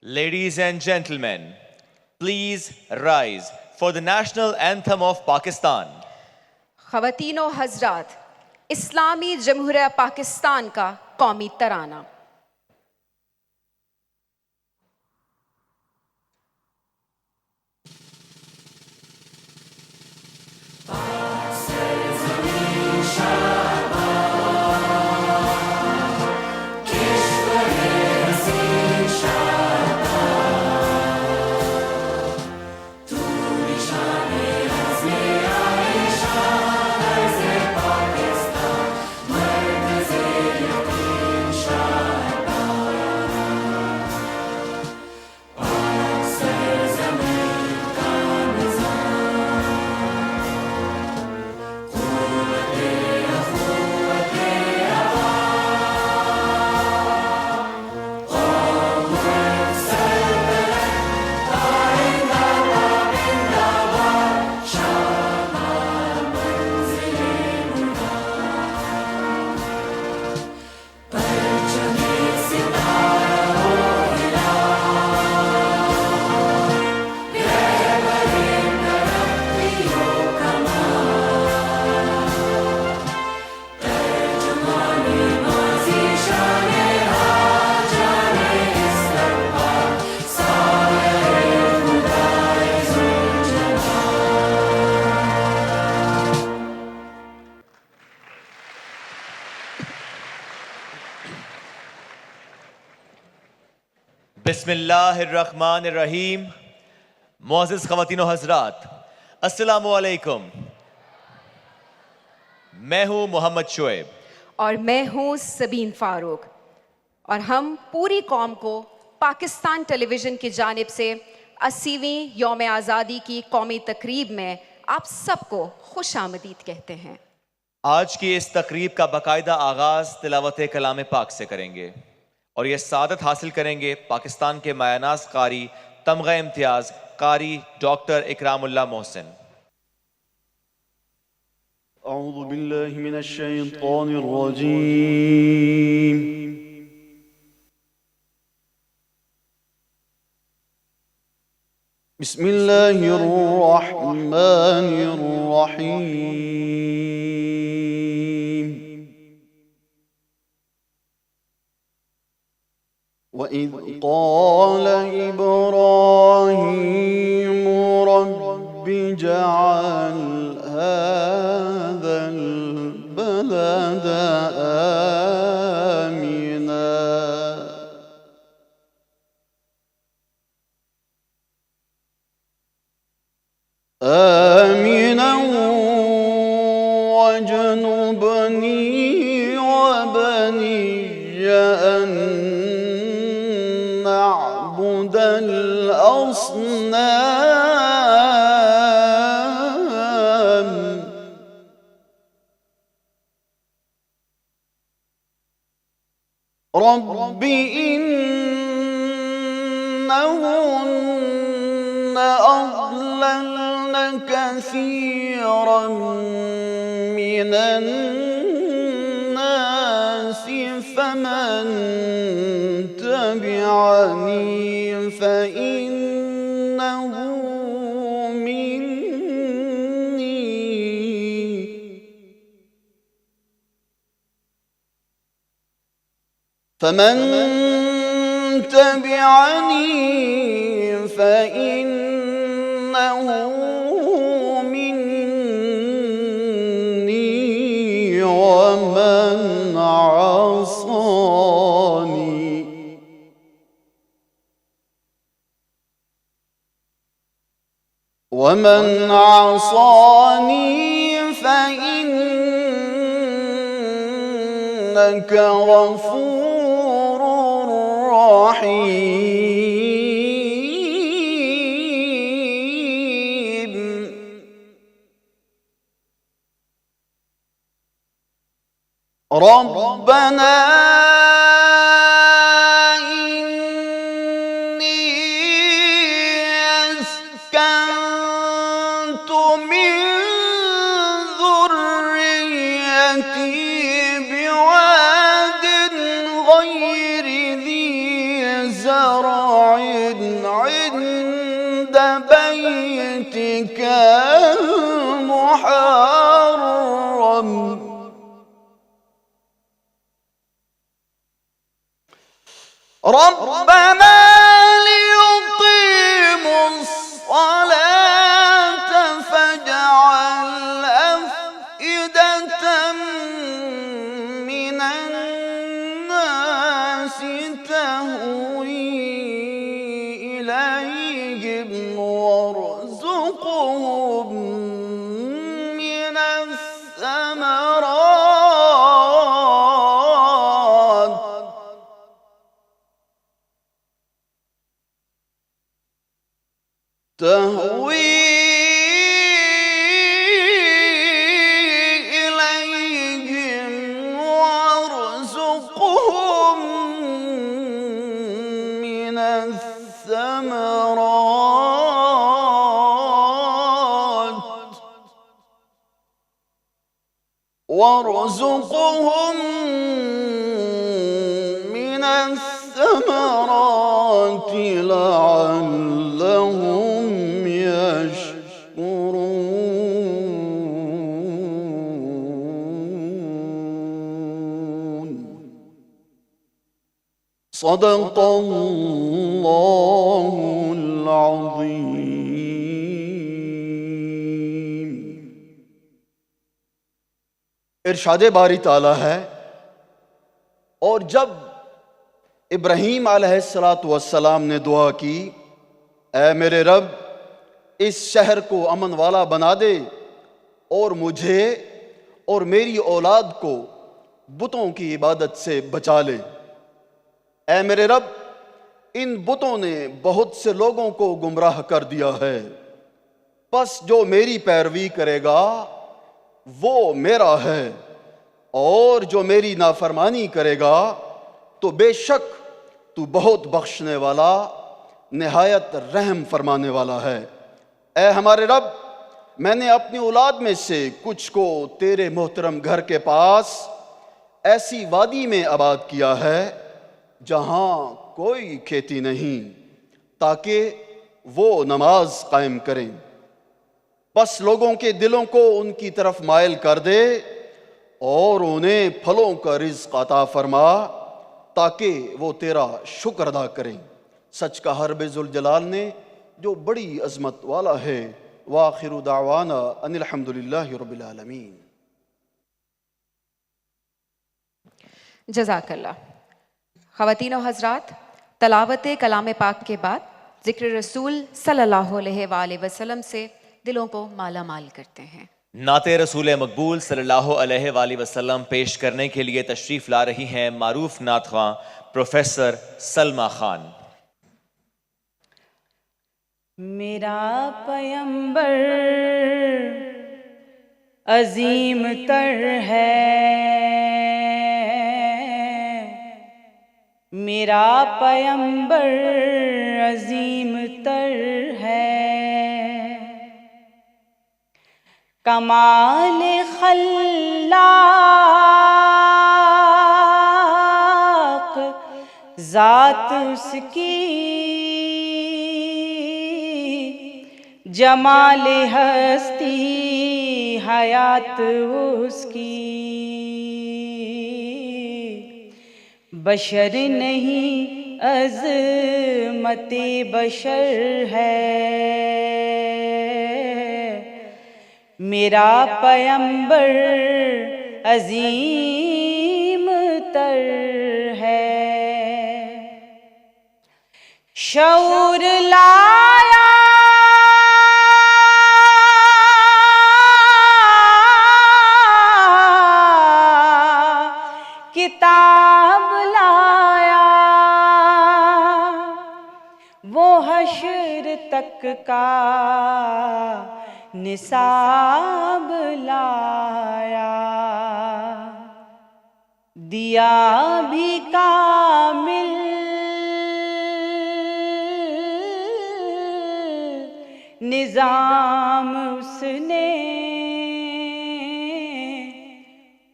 Ladies and gentlemen, please rise for the national anthem of Pakistan. خواتین و حضرات، اسلامی جمہوریہ پاکستان کا قومی ترانہ. بسم اللہ الرحمن الرحیم. معزز خواتین و حضرات، السلام علیکم. میں ہوں محمد شعیب اور میں ہوں سبین فاروق، اور ہم پوری قوم کو پاکستان ٹیلی ویژن کی جانب سے 80ویں یوم آزادی کی قومی تقریب میں آپ سب کو خوش آمدید کہتے ہیں. آج کی اس تقریب کا باقاعدہ آغاز تلاوت کلام پاک سے کریں گے اور یہ سعادت حاصل کریں گے پاکستان کے مایہ ناز قاری تمغہ امتیاز قاری ڈاکٹر اکرام اللہ محسن. اعوذ باللہ من الشیطان الرجیم. بسم اللہ الرحمن الرحیم. وَإِذْ قَالَ إِبْرَاهِيمُ رَبِّ اجْعَلْ هَذَا الْبَلَدَ آمِنًا وَاجْنُبْنِي وَبَنِيَّ أَن نعبد الأصنام. رب إنهن أضللن كثيرا من الناس فمن تبعني فإنه مني ومن عصاني فإنك غفور رحيم. ربنا بواد غير ذي زرع عند بيتك المحرم ربنا ليقيموا الصلاة فاجعل أفئدة من الناس تهوي إليهم وارزقهم من الثمرات تهوي إليهم وارزقهم من الثمرات وارزقهم من الثمرات لعلهم يشكرون صدق الله العظيم. ارشاد باری تعالیٰ ہے، اور جب ابراہیم علیہ السلام نے دعا کی، اے میرے رب اس شہر کو امن والا بنا دے اور مجھے اور میری اولاد کو بتوں کی عبادت سے بچا لے. اے میرے رب ان بتوں نے بہت سے لوگوں کو گمراہ کر دیا ہے، پس جو میری پیروی کرے گا وہ میرا ہے، اور جو میری نافرمانی کرے گا تو بے شک تو بہت بخشنے والا نہایت رحم فرمانے والا ہے. اے ہمارے رب میں نے اپنی اولاد میں سے کچھ کو تیرے محترم گھر کے پاس ایسی وادی میں آباد کیا ہے جہاں کوئی کھیتی نہیں، تاکہ وہ نماز قائم کریں. بس لوگوں کے دلوں کو ان کی طرف مائل کر دے اور انہیں پھلوں کا رزق عطا فرما تاکہ وہ تیرا شکر ادا کریں. سچ کا رب ذوالجلال نے جو بڑی عظمت والا ہے. وآخر دعوانا ان الحمدللہ رب العالمین. جزاک اللہ. خواتین و حضرات، تلاوت کلام پاک کے بعد ذکر رسول صلی اللہ علیہ وآلہ وسلم سے دلوں کو مالا مال کرتے ہیں. نعت رسول مقبول صلی اللہ علیہ وآلہ وسلم پیش کرنے کے لیے تشریف لا رہی ہیں معروف نعت خواں پروفیسر سلمیٰ خان. میرا پیمبر عظیم تر ہے، میرا پیمبر عظیم تر ہے، کمال خلاق ذات اس کی، جمال ہستی حیات اس کی، بشر نہیں عظمت بشر ہے، میرا پیمبر عظیم تر ہے. شعور لایا کتاب لایا، وہ حشر تک کا نصاب لایا، دیا بھی کامل نظام اس نے،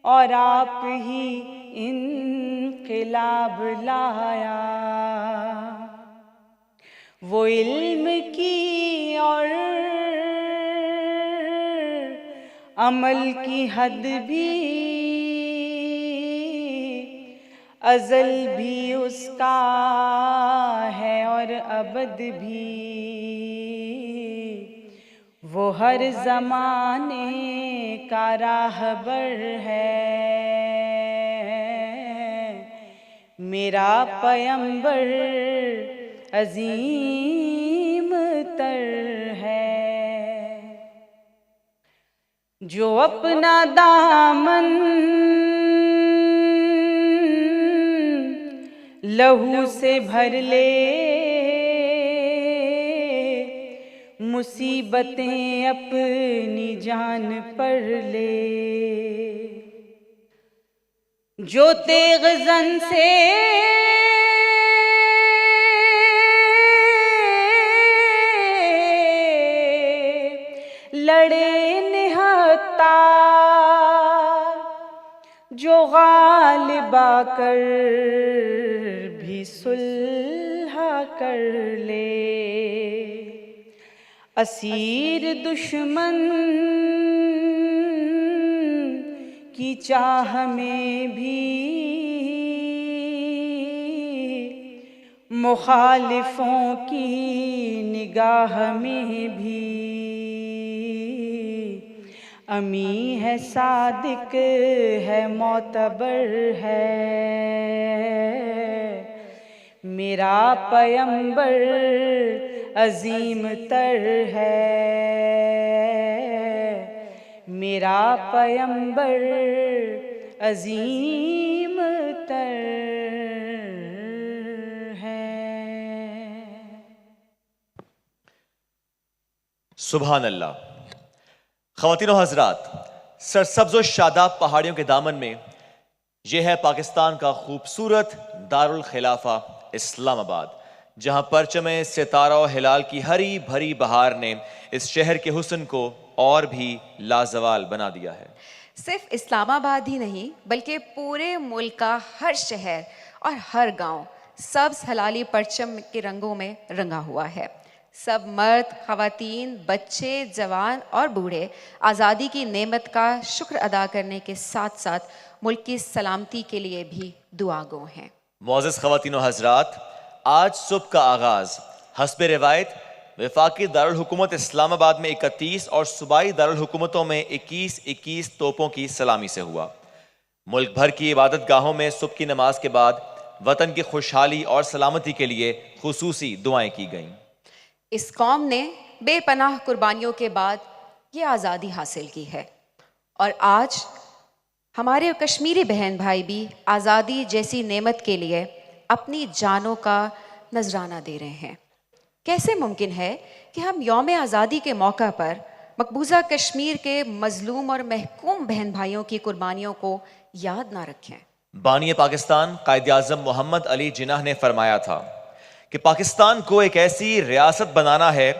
اور آپ ہی انقلاب لایا. وہ علم کی اور عمل کی حد بھی ازل بھی اس کا ہے اور ابد بھی، وہ ہر زمانے کا راہبر ہے، میرا پیمبر عظیم تر ہے، جو اپنا دامن لہو سے بھر لے، مصیبتیں اپنی جان پر لے، جو تیغ زن سے لڑے نہتا، جو غالب آ کر بھی صلح کر لے، اسیر دشمن کی چاہ میں بھی، مخالفوں کی نگاہ میں بھی، امی ہے صادق ہے معتبر ہے، میرا پیمبر عظیم تر ہے، میرا پیمبر عظیم تر ہے۔ سبحان اللہ۔ خواتین و حضرات، سرسبز و شاداب پہاڑیوں کے دامن میں یہ ہے پاکستان کا خوبصورت دارالخلافہ اسلام آباد، جہاں پرچم ستارہ و ہلال کی ہری بھری بہار نے اس شہر کے حسن کو اور بھی لازوال بنا دیا ہے۔ صرف اسلام آباد ہی نہیں بلکہ پورے ملک کا ہر شہر اور ہر گاؤں سبز ہلالی پرچم کے رنگوں میں رنگا ہوا ہے۔ سب مرد، خواتین، بچے، جوان اور بوڑھے آزادی کی نعمت کا شکر ادا کرنے کے ساتھ ساتھ ملک کی سلامتی کے لیے بھی دعا گو ہیں۔ معزز خواتین و حضرات، آج صبح کا آغاز حسب روایت وفاقی دارالحکومت اسلام آباد میں 31 اور صوبائی دارالحکومتوں میں 21 توپوں کی سلامی سے ہوا۔ ملک بھر کی عبادت گاہوں میں صبح کی نماز کے بعد وطن کی خوشحالی اور سلامتی کے لیے خصوصی دعائیں کی گئیں۔ اس قوم نے بے پناہ قربانیوں کے بعد یہ آزادی حاصل کی ہے، اور آج ہمارے کشمیری بہن بھائی بھی آزادی جیسی نعمت کے لیے اپنی جانوں کا نذرانہ دے رہے ہیں۔ کیسے ممکن ہے کہ ہم یوم آزادی کے موقع پر مقبوضہ کشمیر کے مظلوم اور محکوم بہن بھائیوں کی قربانیوں کو یاد نہ رکھیں؟ بانی پاکستان قائد اعظم محمد علی جناح نے فرمایا تھا کہ پاکستان کو ایک ایسی ریاست بنانا ہے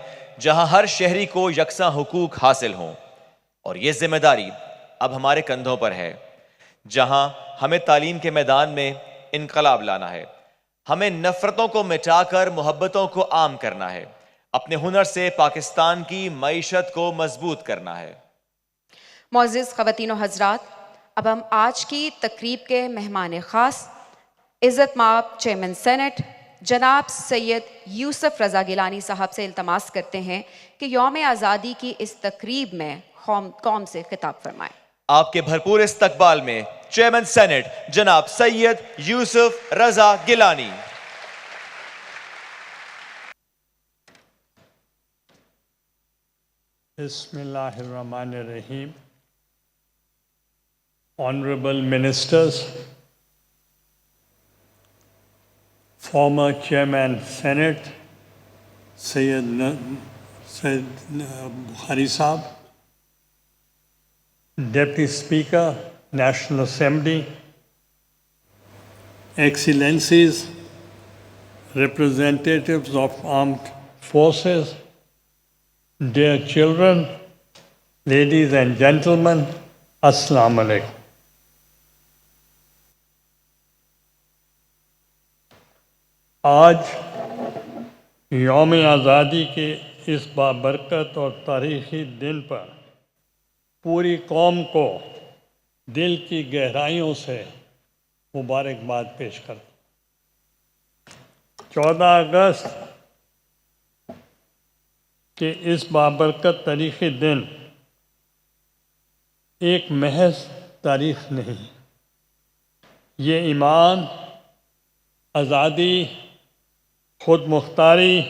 جہاں ہر شہری کو یکساں حقوق حاصل ہوں، اور یہ ذمہ داری اب ہمارے کندھوں پر ہے۔ جہاں ہمیں تعلیم کے میدان میں انقلاب لانا ہے، ہمیں نفرتوں کو مٹا کر محبتوں کو عام کرنا ہے، اپنے ہنر سے پاکستان کی معیشت کو مضبوط کرنا ہے۔ معزز خواتین و حضرات، اب ہم آج کی تقریب کے مہمان خاص عزت مآب چیئرمین سینٹ جناب سید یوسف رضا گیلانی صاحب سے التماس کرتے ہیں کہ یوم آزادی کی اس تقریب میں قوم سے خطاب فرمائیں۔ آپ کے بھرپور استقبال میں چیئرمین سینٹ جناب سید یوسف رضا گیلانی۔ بسم اللہ الرحمن الرحیم۔ Honorable Ministers, former Chairman Senate Syed Bukhari Saab, Deputy Speaker, National Assembly, Excellencies, representatives of armed forces, dear children, ladies and gentlemen, Assalamu alaikum. آج یوم آزادی کے اس بابرکت اور تاریخی دن پر پوری قوم کو دل کی گہرائیوں سے مبارکباد پیش کرتا ہوں۔ 14 اگست کے اس بابرکت تاریخی دن ایک محض تاریخ نہیں، یہ ایمان، آزادی، خود مختاری،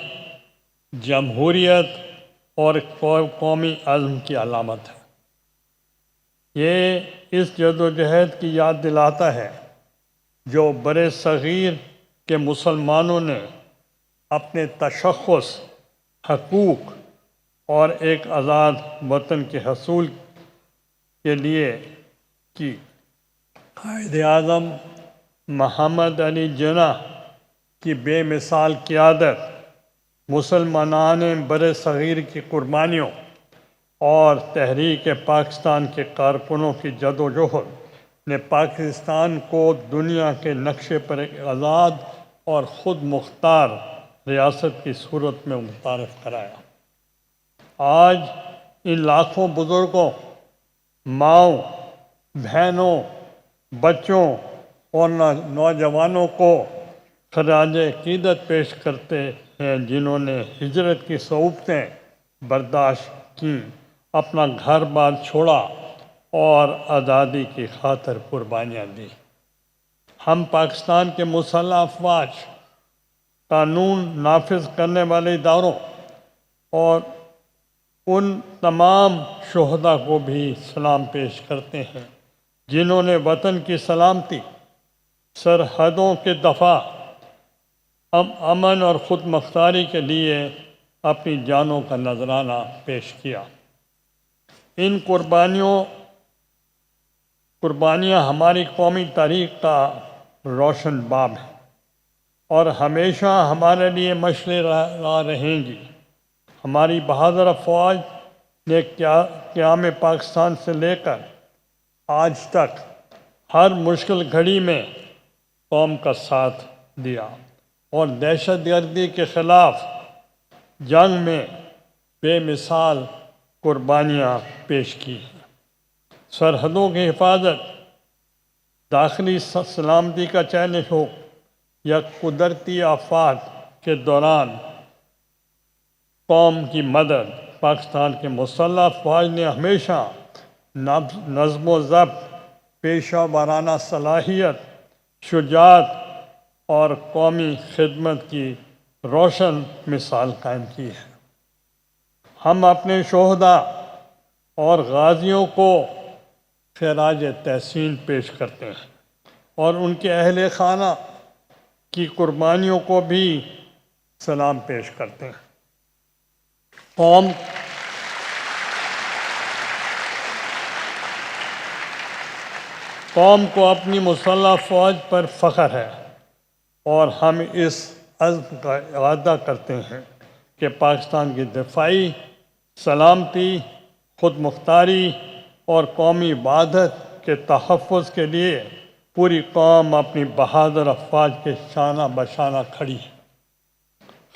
جمہوریت اور قومی عزم کی علامت ہے۔ یہ اس جدوجہد کی یاد دلاتا ہے جو برِ صغیر کے مسلمانوں نے اپنے تشخص، حقوق اور ایک آزاد وطن کے حصول کے لیے کی۔ قائد اعظم محمد علی جناح کی بے مثال قیادت، مسلمانان برِ صغیر کی قربانیوں اور تحریک پاکستان کے کارکنوں کی جدوجہد نے پاکستان کو دنیا کے نقشے پر ایک آزاد اور خود مختار ریاست کی صورت میں متعارف کرایا۔ آج ان لاکھوں بزرگوں، ماؤں، بہنوں، بچوں اور نوجوانوں کو خراج عقیدت پیش کرتے ہیں جنہوں نے ہجرت کی صعوبتیں برداشت کیں، اپنا گھر بار چھوڑا اور آزادی کی خاطر قربانیاں دیں۔ ہم پاکستان کے مسلح افواج، قانون نافذ کرنے والے اداروں اور ان تمام شہداء کو بھی سلام پیش کرتے ہیں جنہوں نے وطن کی سلامتی، سرحدوں کے دفاع، امن اور خود مختاری کے لیے اپنی جانوں کا نذرانہ پیش کیا۔ ان قربانیاں ہماری قومی تاریخ کا روشن باب ہیں اور ہمیشہ ہمارے لیے مشعل راہ رہیں گی۔ ہماری بہادر افواج نے قیام پاکستان سے لے کر آج تک ہر مشکل گھڑی میں قوم کا ساتھ دیا اور دہشت گردی کے خلاف جنگ میں بے مثال قربانیاں پیش کی ہیں۔ سرحدوں کی حفاظت، داخلی سلامتی کا چیلنج ہو یا قدرتی آفات کے دوران قوم کی مدد، پاکستان کے مسلح افواج نے ہمیشہ نظم و ضبط، پیشہ ورانہ صلاحیت، شجاعت اور قومی خدمت کی روشن مثال قائم کی ہے۔ ہم اپنے شہداء اور غازیوں کو خراج تحسین پیش کرتے ہیں اور ان کے اہل خانہ کی قربانیوں کو بھی سلام پیش کرتے ہیں۔ قوم کو اپنی مسلح فوج پر فخر ہے اور ہم اس عزم کا اعادہ کرتے ہیں کہ پاکستان کی دفاعی، سلامتی، خود مختاری اور قومی وحدت کے تحفظ کے لیے پوری قوم اپنی بہادر افواج کے شانہ بشانہ کھڑی ہے۔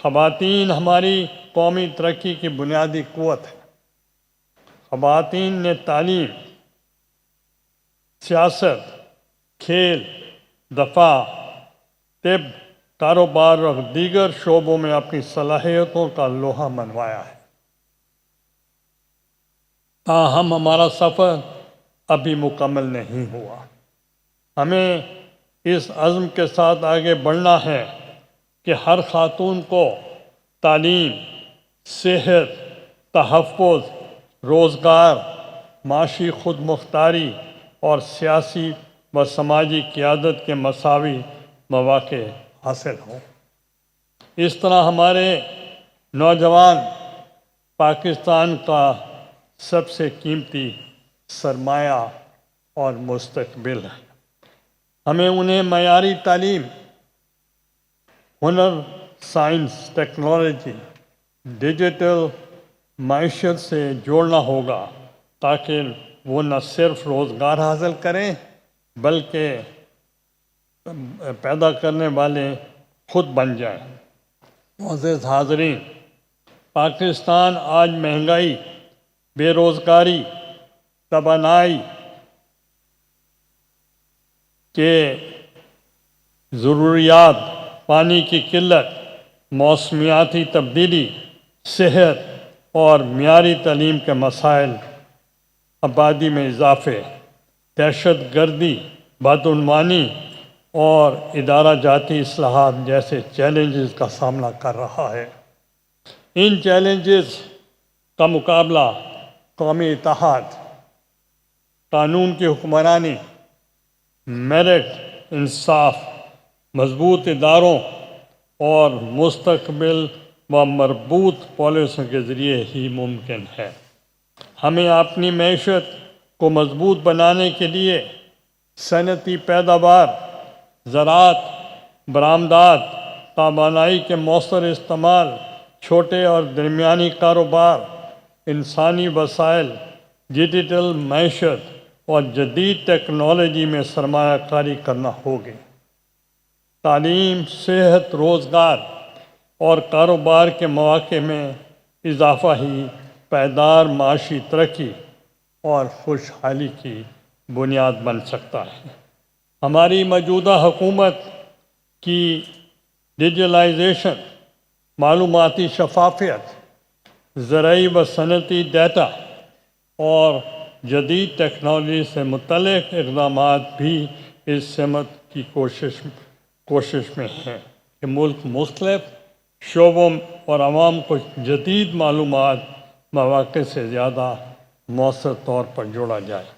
خواتین ہماری قومی ترقی کی بنیادی قوت ہے۔ خواتین نے تعلیم، سیاست، کھیل، دفاع، طب، کاروبار اور دیگر شعبوں میں اپنی صلاحیتوں کا لوہا منوایا ہے۔ تاہم ہمارا سفر ابھی مکمل نہیں ہوا۔ ہمیں اس عزم کے ساتھ آگے بڑھنا ہے کہ ہر خاتون کو تعلیم، صحت، تحفظ، روزگار، معاشی خود مختاری اور سیاسی و سماجی قیادت کے مساوی مواقع حاصل ہوں۔ اس طرح ہمارے نوجوان پاکستان کا سب سے قیمتی سرمایہ اور مستقبل ہے۔ ہمیں انہیں معیاری تعلیم، ہنر، سائنس، ٹیکنالوجی، ڈیجیٹل معیشت سے جوڑنا ہوگا تاکہ وہ نہ صرف روزگار حاصل کریں بلکہ پیدا کرنے والے خود بن جائیں۔ معزز حاضرین، پاکستان آج مہنگائی، بے روزگاری، توانائی کے ضروریات، پانی کی قلت، موسمیاتی تبدیلی، صحت اور معیاری تعلیم کے مسائل، آبادی میں اضافے، دہشت گردی، بدعنوانی اور ادارہ جاتی اصلاحات جیسے چیلنجز کا سامنا کر رہا ہے۔ ان چیلنجز کا مقابلہ قومی اتحاد، قانون کی حکمرانی، میرٹ، انصاف، مضبوط اداروں اور مستقبل و مربوط پالیسیوں کے ذریعے ہی ممکن ہے۔ ہمیں اپنی معیشت کو مضبوط بنانے کے لیے صنعتی پیداوار، زراعت، برآمدات، توانائی کے مؤثر استعمال، چھوٹے اور درمیانی کاروبار، انسانی وسائل، ڈیجیٹل معیشت اور جدید ٹیکنالوجی میں سرمایہ کاری کرنا ہوگی۔ تعلیم، صحت، روزگار اور کاروبار کے مواقع میں اضافہ ہی پائیدار معاشی ترقی اور خوشحالی کی بنیاد بن سکتا ہے۔ ہماری موجودہ حکومت کی ڈیجیٹلائزیشن، معلوماتی شفافیت، زرعی و صنعتی ڈیٹا اور جدید ٹیکنالوجی سے متعلق اقدامات بھی اس سمت کی کوشش میں ہیں کہ ملک مختلف شعبوں اور عوام کو جدید معلومات مواقع سے زیادہ مؤثر طور پر جوڑا جائے۔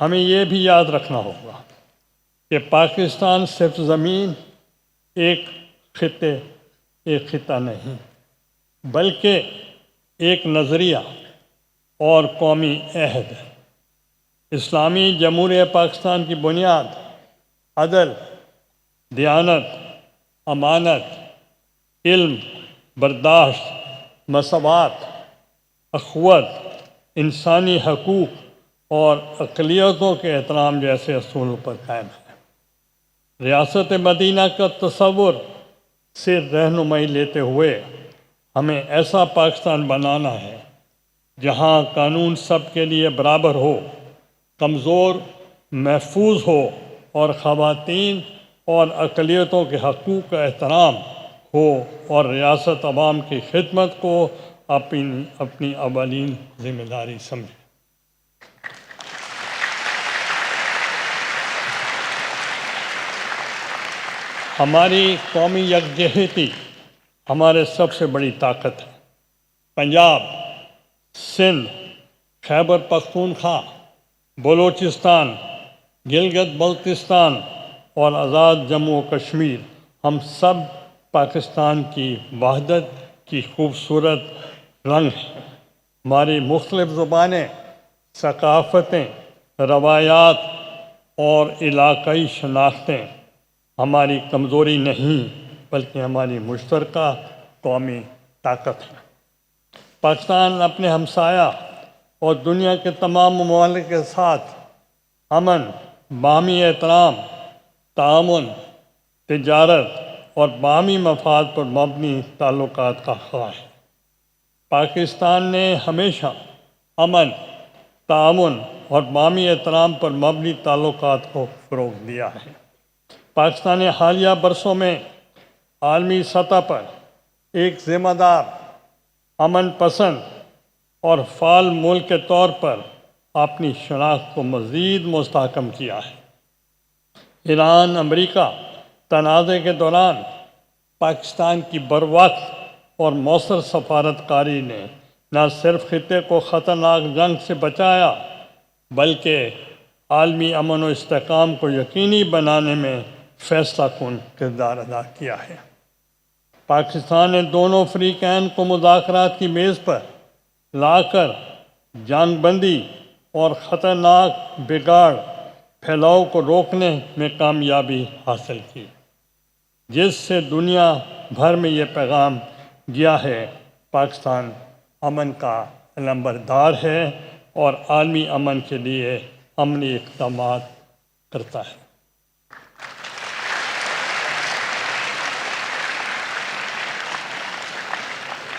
ہمیں یہ بھی یاد رکھنا ہوگا کہ پاکستان صرف زمین، ایک خطہ نہیں، بلکہ ایک نظریہ اور قومی عہد ہے۔ اسلامی جمہوریہ پاکستان کی بنیاد عدل، دیانت، امانت، علم، برداشت، مساوات، اخوت، انسانی حقوق اور اقلیتوں کے احترام جیسے اصولوں پر قائم ہے۔ ریاست مدینہ کا تصور سے رہنمائی لیتے ہوئے ہمیں ایسا پاکستان بنانا ہے جہاں قانون سب کے لیے برابر ہو، کمزور محفوظ ہو اور خواتین اور اقلیتوں کے حقوق کا احترام ہو، اور ریاست عوام کی خدمت کو اپنی اولین ذمہ داری سمجھے۔ ہماری قومی یکجہتی ہمارے سب سے بڑی طاقت ہے۔ پنجاب، سندھ، خیبر پختونخوا، بلوچستان، گلگت بلتستان اور آزاد جموں و کشمیر، ہم سب پاکستان کی وحدت کی خوبصورت رنگ ہیں۔ ہماری مختلف زبانیں، ثقافتیں، روایات اور علاقائی شناختیں ہماری کمزوری نہیں بلکہ ہماری مشترکہ قومی طاقت ہے۔ پاکستان اپنے ہمسایہ اور دنیا کے تمام ممالک کے ساتھ امن، باہمی احترام، تعاون، تجارت اور باہمی مفاد پر مبنی تعلقات کا خواہاں ہے۔ پاکستان نے ہمیشہ امن، تعاون اور باہمی احترام پر مبنی تعلقات کو فروغ دیا ہے۔ پاکستان نے حالیہ برسوں میں عالمی سطح پر ایک ذمہ دار، امن پسند اور فعال ملک کے طور پر اپنی شناخت کو مزید مستحکم کیا ہے۔ ایران امریکہ تنازع کے دوران پاکستان کی بروقت اور مؤثر سفارت کاری نے نہ صرف خطے کو خطرناک جنگ سے بچایا بلکہ عالمی امن و استحکام کو یقینی بنانے میں فیصلہ کن کردار ادا کیا ہے۔ پاکستان نے دونوں فریقین کو مذاکرات کی میز پر لا کر جنگ بندی اور خطرناک بگاڑ پھیلاؤ کو روکنے میں کامیابی حاصل کی، جس سے دنیا بھر میں یہ پیغام گیا ہے پاکستان امن کا علمبردار ہے اور عالمی امن کے لیے عملی اقدامات کرتا ہے۔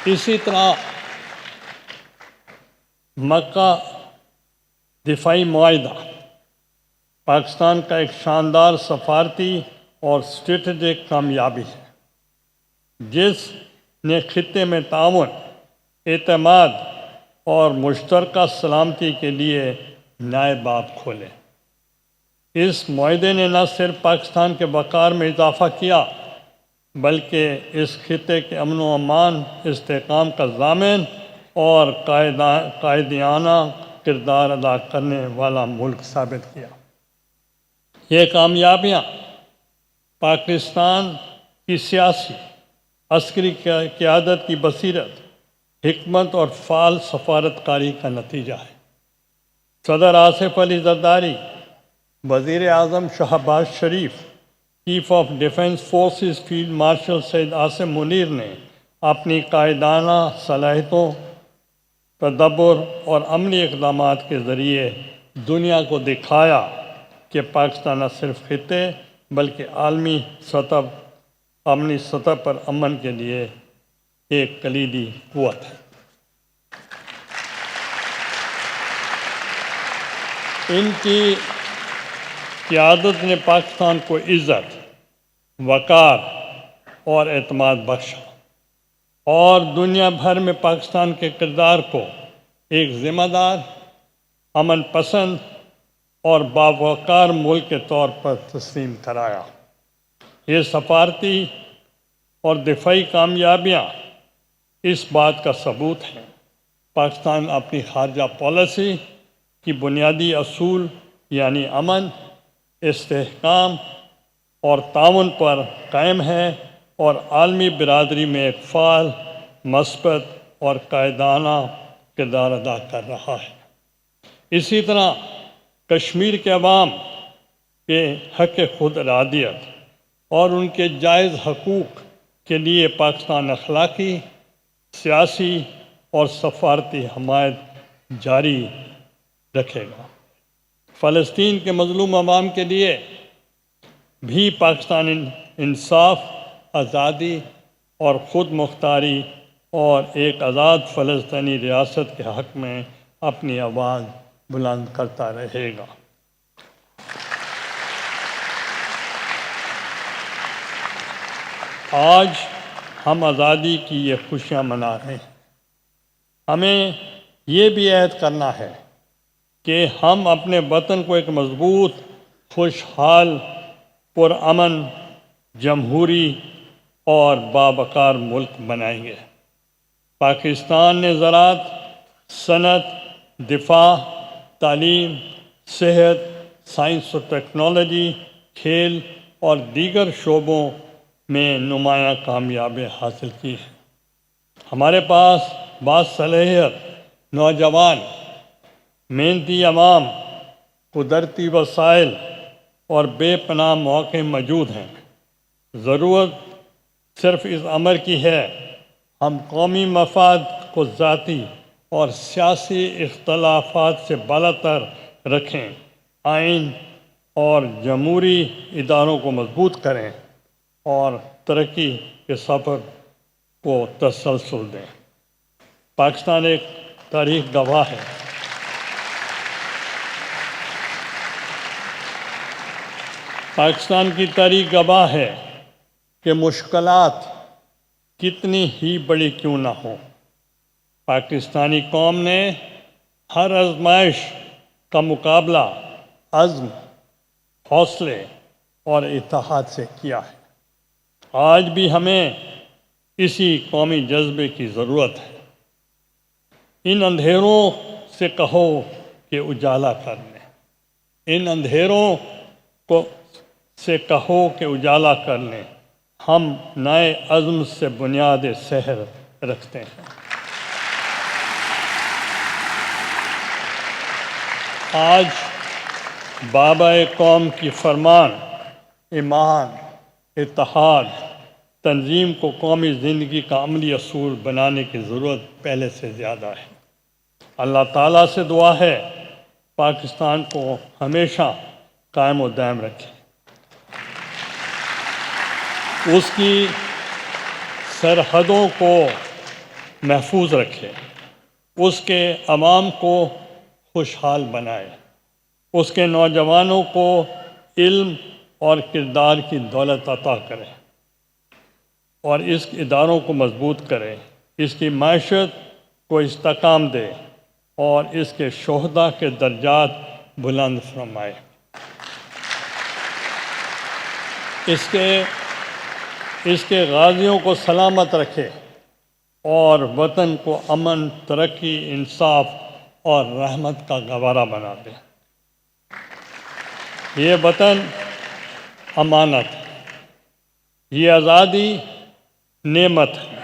اسی طرح مکہ دفاعی معاہدہ پاکستان کا ایک شاندار سفارتی اور اسٹریٹجک کامیابی ہے جس نے خطے میں تعاون، اعتماد اور مشترکہ سلامتی کے لیے نئے باب کھولے۔ اس معاہدے نے نہ صرف پاکستان کے وقار میں اضافہ کیا بلکہ اس خطے کے امن و امان، استحکام کا ضامن اور قائدانہ کردار ادا کرنے والا ملک ثابت کیا۔ یہ کامیابیاں پاکستان کی سیاسی، عسکری قیادت کی بصیرت، حکمت اور فعال سفارتکاری کا نتیجہ ہے۔ صدر آصف علی زرداری، وزیر اعظم Shehbaz Sharif, chief of defence forces field marshal Syed Asim Munir نے اپنی قائدانہ صلاحیتوں، تدبر اور عملی اقدامات کے ذریعے دنیا کو دکھایا کہ پاکستان نہ صرف خطے بلکہ عالمی سطح پر امن کے لیے ایک کلیدی قوت ہے۔ ان کی قیادت نے پاکستان کو عزت، وقار اور اعتماد بخشا اور دنیا بھر میں پاکستان کے کردار کو ایک ذمہ دار، امن پسند اور باوقار ملک کے طور پر تسلیم کرایا۔ یہ سفارتی اور دفاعی کامیابیاں اس بات کا ثبوت ہیں پاکستان اپنی خارجہ پالیسی کی بنیادی اصول یعنی امن، استحکام اور تعاون پر قائم ہے اور عالمی برادری میں ایک فعال، مثبت اور قائدانہ کردار ادا کر رہا ہے۔ اسی طرح کشمیر کے عوام کے حق خود ارادیت اور ان کے جائز حقوق کے لیے پاکستان اخلاقی، سیاسی اور سفارتی حمایت جاری رکھے گا۔ فلسطین کے مظلوم عوام کے لیے بھی پاکستان انصاف، آزادی اور خود مختاری اور ایک آزاد فلسطینی ریاست کے حق میں اپنی آواز بلند کرتا رہے گا۔ آج ہم آزادی کی یہ خوشیاں منا رہے ہیں۔ ہمیں یہ بھی عہد کرنا ہے کہ ہم اپنے وطن کو ایک مضبوط، خوشحال، پرامن، جمہوری اور باوقار ملک بنائیں گے۔ پاکستان نے زراعت، صنعت، دفاع، تعلیم، صحت، سائنس و ٹیکنالوجی، کھیل اور دیگر شعبوں میں نمایاں کامیابی حاصل کی ہے۔ ہمارے پاس باصلاحیت نوجوان، محنتی عوام، قدرتی وسائل اور بے پناہ مواقع موجود ہیں۔ ضرورت صرف اس امر کی ہے ہم قومی مفاد کو ذاتی اور سیاسی اختلافات سے بالاتر رکھیں، آئین اور جمہوری اداروں کو مضبوط کریں اور ترقی کے سفر کو تسلسل دیں۔ پاکستان ایک تاریخ گواہ ہے۔ پاکستان کی تاریخ گواہ ہے کہ مشکلات کتنی ہی بڑی کیوں نہ ہوں، پاکستانی قوم نے ہر آزمائش کا مقابلہ عزم، حوصلے اور اتحاد سے کیا ہے۔ آج بھی ہمیں اسی قومی جذبے کی ضرورت ہے۔ ان اندھیروں سے کہو کہ اجالا کر لیں، ان اندھیروں سے کہو کہ اجالا کر لیں، ہم نئے عزم سے بنیاد سحر رکھتے ہیں۔ آج بابا قوم کی فرمان، ایمان، اتحاد، تنظیم کو قومی زندگی کا عملی اصول بنانے کی ضرورت پہلے سے زیادہ ہے۔ اللہ تعالیٰ سے دعا ہے پاکستان کو ہمیشہ قائم و دائم رکھے، اس کی سرحدوں کو محفوظ رکھے، اس کے عوام کو خوشحال بنائے، اس کے نوجوانوں کو علم اور کردار کی دولت عطا کرے اور اس اداروں کو مضبوط کرے، اس کی معیشت کو استحکام دے اور اس کے شہداء کے درجات بلند فرمائے۔ اس کے غازیوں کو سلامت رکھے اور وطن کو امن، ترقی، انصاف اور رحمت کا گہوارہ بنا دے۔ یہ وطن امانت ہے، یہ آزادی نعمت ہے،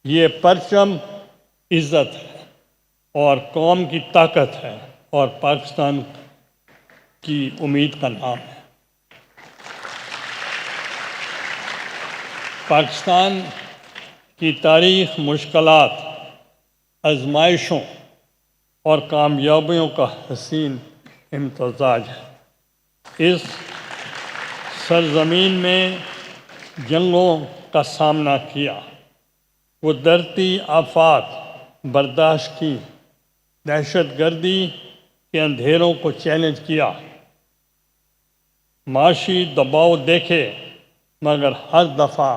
یہ پرچم عزت ہے اور قوم کی طاقت ہے اور پاکستان کی امید کا نام ہے۔ پاکستان کی تاریخ مشکلات، آزمائشوں اور کامیابیوں کا حسین امتزاج ہے۔ اس سرزمین میں جنگوں کا سامنا کیا، قدرتی آفات برداشت کی، دہشت گردی کے اندھیروں کو چیلنج کیا، معاشی دباؤ دیکھے، مگر ہر دفعہ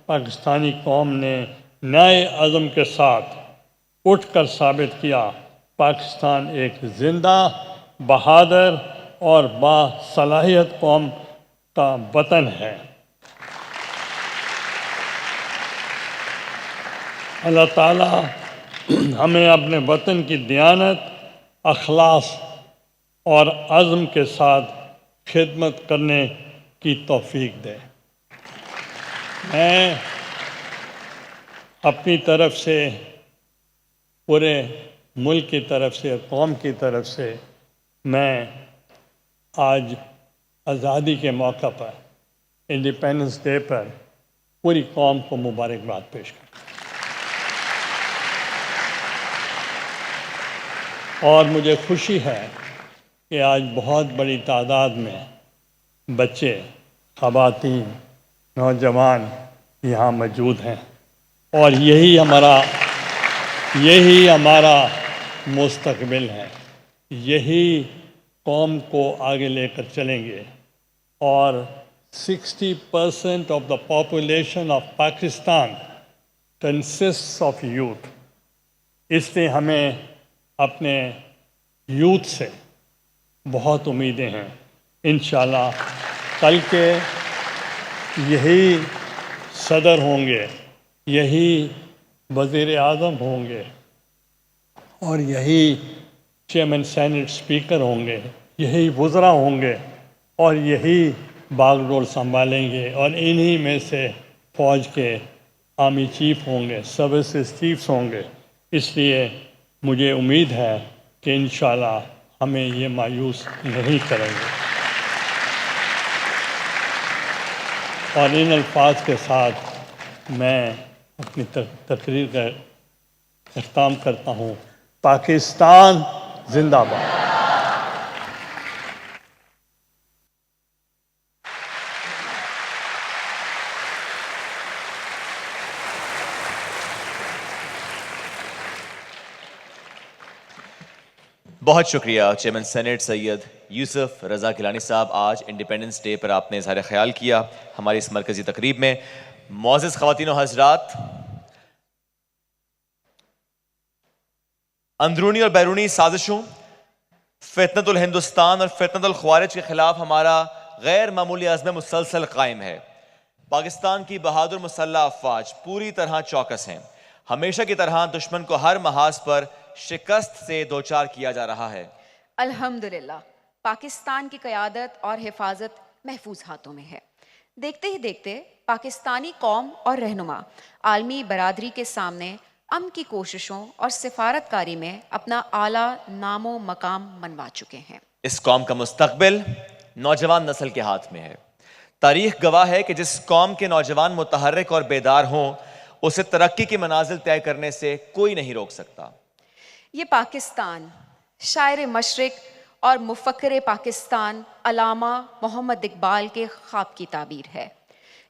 پاکستانی قوم نے نئے عزم کے ساتھ اٹھ کر ثابت کیا، پاکستان ایک زندہ، بہادر اور باصلاحیت قوم کا وطن ہے۔ اللہ تعالیٰ ہمیں اپنے وطن کی دیانت، اخلاص اور عزم کے ساتھ خدمت کرنے کی توفیق دے۔ میں اپنی طرف سے، پورے ملک کی طرف سے، قوم کی طرف سے، میں آج آزادی کے موقع پر، انڈیپینڈنس ڈے پر پوری قوم کو مبارکباد پیش کرتا ہوں۔ اور مجھے خوشی ہے کہ آج بہت بڑی تعداد میں بچے، خواتین، نوجوان یہاں موجود ہیں اور یہی ہمارا مستقبل ہے، یہی قوم کو آگے لے کر چلیں گے۔ اور 60% of the population of Pakistan consists of youth۔ اس لیے ہمیں اپنے یوتھ سے بہت امیدیں ہیں۔ انشاءاللہ کل کے یہی صدر ہوں گے، یہی وزیر اعظم ہوں گے اور یہی چیئرمین سینٹ اسپیکر ہوں گے، یہی وزراء ہوں گے اور یہی باغ ڈور سنبھالیں گے، اور انہی میں سے فوج کے آرمی چیف ہوں گے، سروسز چیفز ہوں گے۔ اس لیے مجھے امید ہے کہ انشاءاللہ ہمیں یہ مایوس نہیں کریں گے۔ اور ان الفاظ کے ساتھ میں اپنی تقریر کا اختتام کرتا ہوں۔ پاکستان زندہ باد۔ بہت شکریہ چیئرمین سینٹ سید یوسف رضا گیلانی صاحب۔ آج انڈیپینڈنس ڈے پر آپ نے اظہار خیال کیا ہماری اس مرکزی تقریب میں۔ معزز خواتین و حضرات، اندرونی اور بیرونی سازشوں، فتنۃ الہندوستان اور فتنۃ الخوارج کے خلاف ہمارا غیر معمولی عزم مسلسل قائم ہے۔ پاکستان کی بہادر مسلح افواج پوری طرح چوکس ہیں۔ ہمیشہ کی طرح دشمن کو ہر محاذ پر شکست سے دوچار کیا جا رہا ہے۔ الحمدللہ پاکستان کی قیادت اور حفاظت محفوظ ہاتھوں میں ہے۔ دیکھتے ہی دیکھتے پاکستانی قوم اور رہنما عالمی برادری کے سامنے امن کی کوششوں اور سفارتکاری میں اپنا اعلیٰ نام و مقام منوا چکے ہیں۔ اس قوم کا مستقبل نوجوان نسل کے ہاتھ میں ہے۔ تاریخ گواہ ہے کہ جس قوم کے نوجوان متحرک اور بیدار ہوں، اسے ترقی کی منازل طے کرنے سے کوئی نہیں روک سکتا۔ یہ پاکستان شاعر مشرق اور مفکر پاکستان علامہ محمد اقبال کے خواب کی تعبیر ہے۔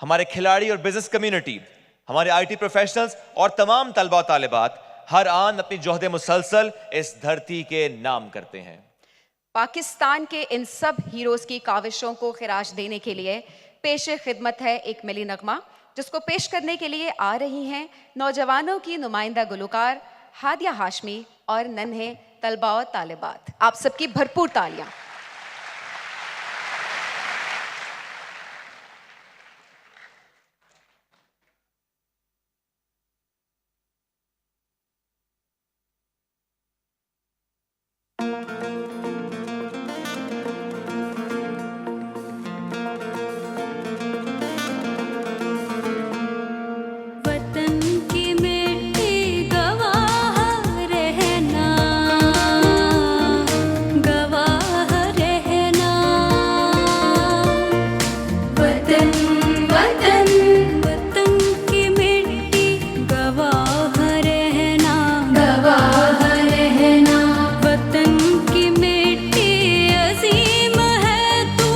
ہمارے کھلاڑی اور بزنس کمیونٹی، ہمارے IT پروفیشنلز اور تمام طلبہ و طالبات ہر آن اپنی جوہد مسلسل اس دھرتی کے نام کرتے ہیں۔ پاکستان کے ان سب ہیروز کی کاوشوں کو خراج دینے کے لیے پیش خدمت ہے ایک ملی نغمہ، جس کو پیش کرنے کے لیے آ رہی ہیں نوجوانوں کی نمائندہ گلوکار ہادیہ ہاشمی اور ننھے طلباء و طالبات۔ آپ سب کی بھرپور تالیاں۔ وطن کی مٹی گواہ رہنا، گواہ رہنا، وطن وطن وطن کی مٹی گواہ رہنا، گواہ رہنا، وطن کی مٹی عظیم ہے تو،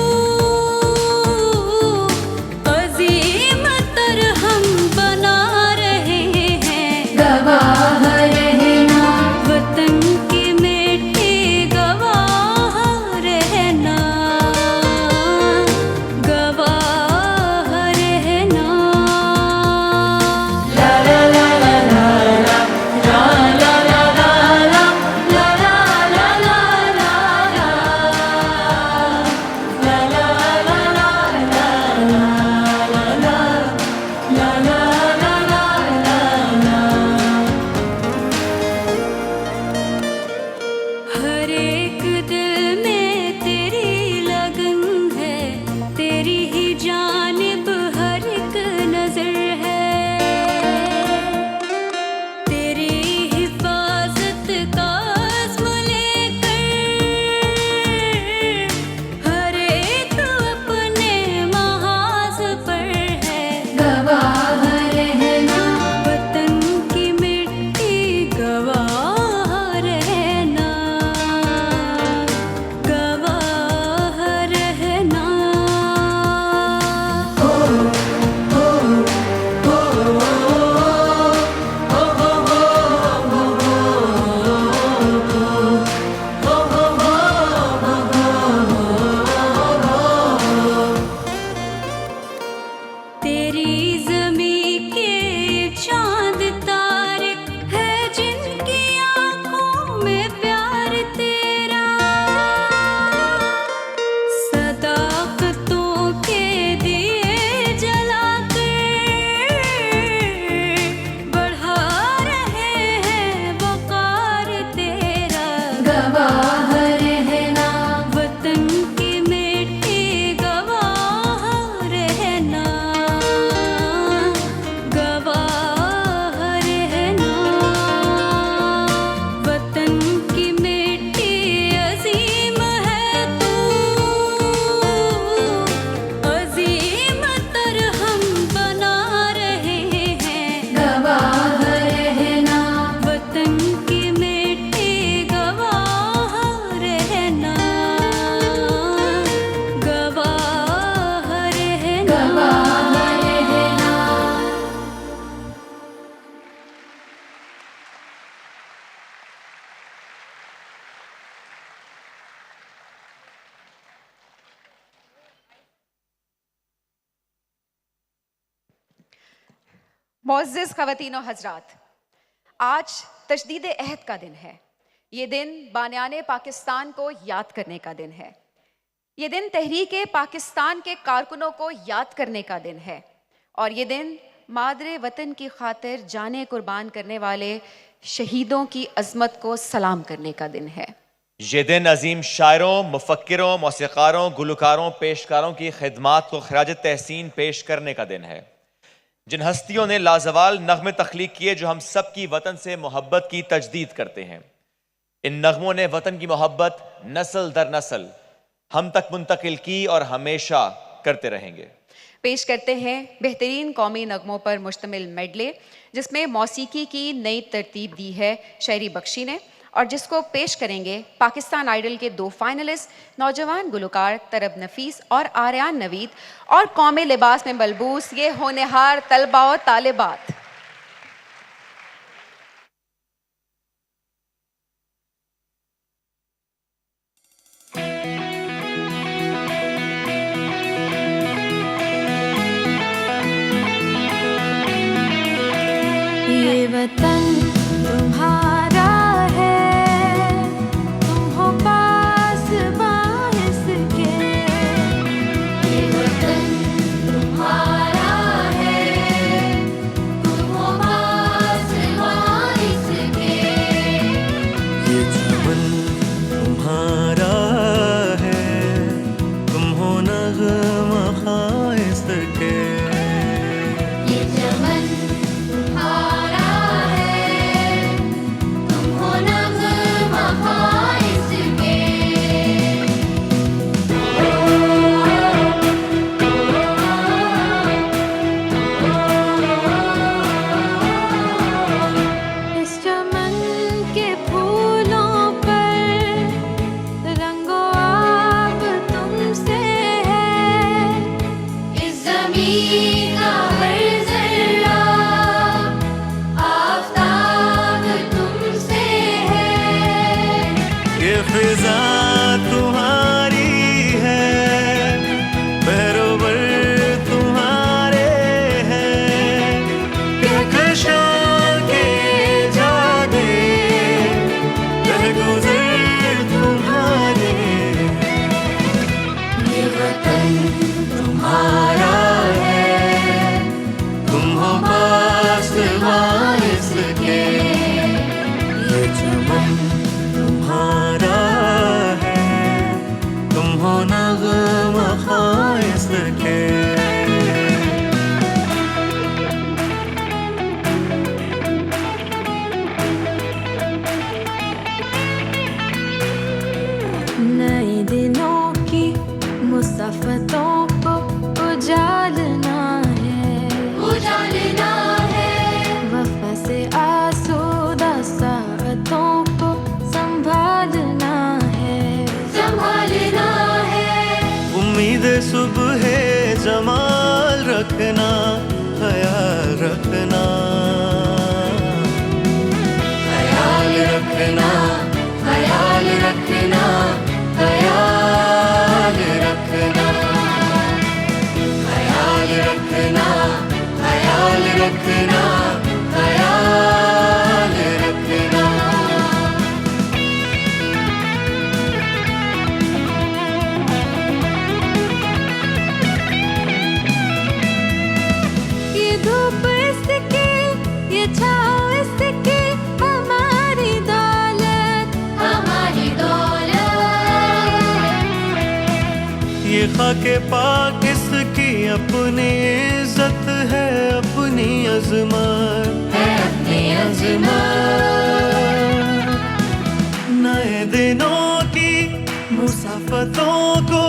عظیم تر ہم بنا رہے ہیں، گواہ رہنا، وطن کی مٹی گواہ رہنا، گواہ رہنا۔ لا لا لا لا لا لا لا لا لا لا لا لا ہر ایک دل میں تیری لگن ہے، تیری ہی جانب ہر ایک نظر ہے، تیری حفاظت کا عزم لے کر ہر ایک اپنے محاذ پر ہے، گواہ رہنا، وطن کی مٹی گواہ رہنا، گواہ رہنا۔ تیری زمیں کے چاند تارے ہے جن کی آنکھوں میں پیار تیرا، صداقتوں کے دیے جلا کر بڑھا رہے ہیں وقار تیرا، گواہ رہنا، وطن کی مٹی گواہ رہنا، گواہ رہنا، وطن کی مٹی عظیم ہے تو، عظیم تر ہم بنا رہے ہیں، گواہ رہنا، وطن کی مٹی گواہ رہنا، گواہ رہنا، گواہ رہنا۔ معزز خواتین و حضرات، آج تجدید عہد کا دن ہے۔ یہ دن بانیان پاکستان کو یاد کرنے کا دن ہے۔ یہ دن تحریک پاکستان کے کارکنوں کو یاد کرنے کا دن ہے، اور یہ دن مادر وطن کی خاطر جانیں قربان کرنے والے شہیدوں کی عظمت کو سلام کرنے کا دن ہے۔ یہ دن عظیم شاعروں، مفکروں، موسیقاروں، گلوکاروں، پیشکاروں کی خدمات کو خراج تحسین پیش کرنے کا دن ہے، جن ہستیوں نے لازوال نغمے تخلیق کیے جو ہم سب کی وطن سے محبت کی تجدید کرتے ہیں۔ ان نغموں نے وطن کی محبت نسل در نسل ہم تک منتقل کی اور ہمیشہ کرتے رہیں گے۔ پیش کرتے ہیں بہترین قومی نغموں پر مشتمل میڈلے، جس میں موسیقی کی نئی ترتیب دی ہے شہری بخشی نے، اور جس کو پیش کریں گے پاکستان آئیڈل کے 2 فائنلسٹ نوجوان گلوکار طرب نفیس اور آریان نوید اور قومی لباس میں ملبوس یہ ہونہار طلباء و طالبات. یہ وطن تمہارا ہے، تم ہو پاس باعث کے. یہ وطن تمہارا ہے، تم ہو پاس باعث کے. یہ چمن تمہارا ہے، تم ہو نغمہ خائست کے. یہ چمن فضا تمہاری ہے، بہروبر تمہارے ہیں، کہکشاں کے جاگے رہگزر تمہارے. یہ وطن تمہارا ہے، تم ہو پاس باعث کے. یہ چمن تمہارا ہے، تم ہو نغمہ خائست کے. نئے دنوں کی مسافتوں کو اجالنا ہے، اجالنا ہے. وفا سے آسودہ ساعتوں کو سنبھالنا ہے، سنبھالنا ہے. امید صبح جمال رکھنا، خیال رکھنا، خیال رکھنا، خیال رکھنا، خیال رکھنا، خیال رکھنا، خیال رکھنا، خیال رکھنا. یہ دھوپ اس کی، یہ چھاؤ اس کی، ہماری دولت، ہماری دولت. یہ خاک پاک اس کی اپنی عزت ہے، اپنی عظمت ہے، اپنی عظمت. نئے دنوں کی مسافتوں کو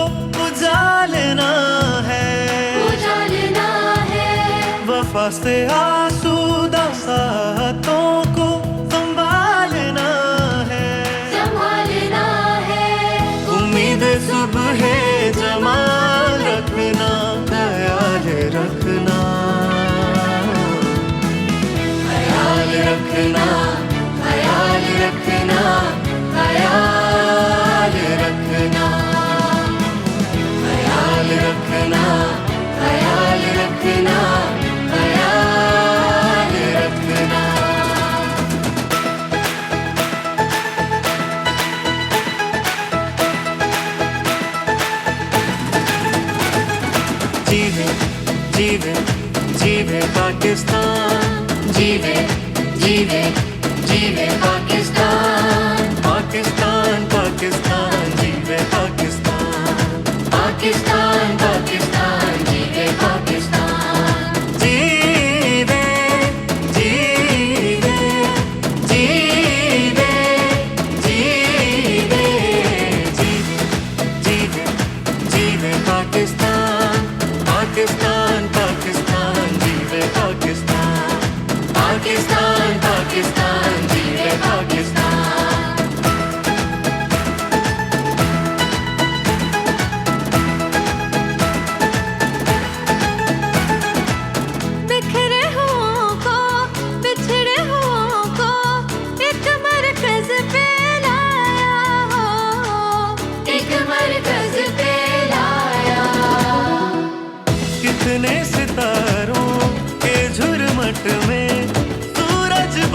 اجالنا ہے، اجالنا ہے. وفا سے آسودہ ساعتوں کو سنبھالنا ہے، سنبھالنا ہے. امید صبح جمال رکھنا، خیال رکھنا، خیال رکھنا، خیال رکھنا، خیال رکھنا، خیال رکھنا، خیال رکھنا، خیال رکھنا. جیوے جیوے جیوے پاکستان، جیوے جیوے جیوے پاکستان. پاکستان پاکستان جیوے پاکستان، پاکستان پاکستان جیوے پاکستان. جیوے جیوے جیوے جیوے جیوے جیوے پاکستان. پاکستان پاکستان جیوے پاکستان، پاکستان پاکستان جیوے پاکستان.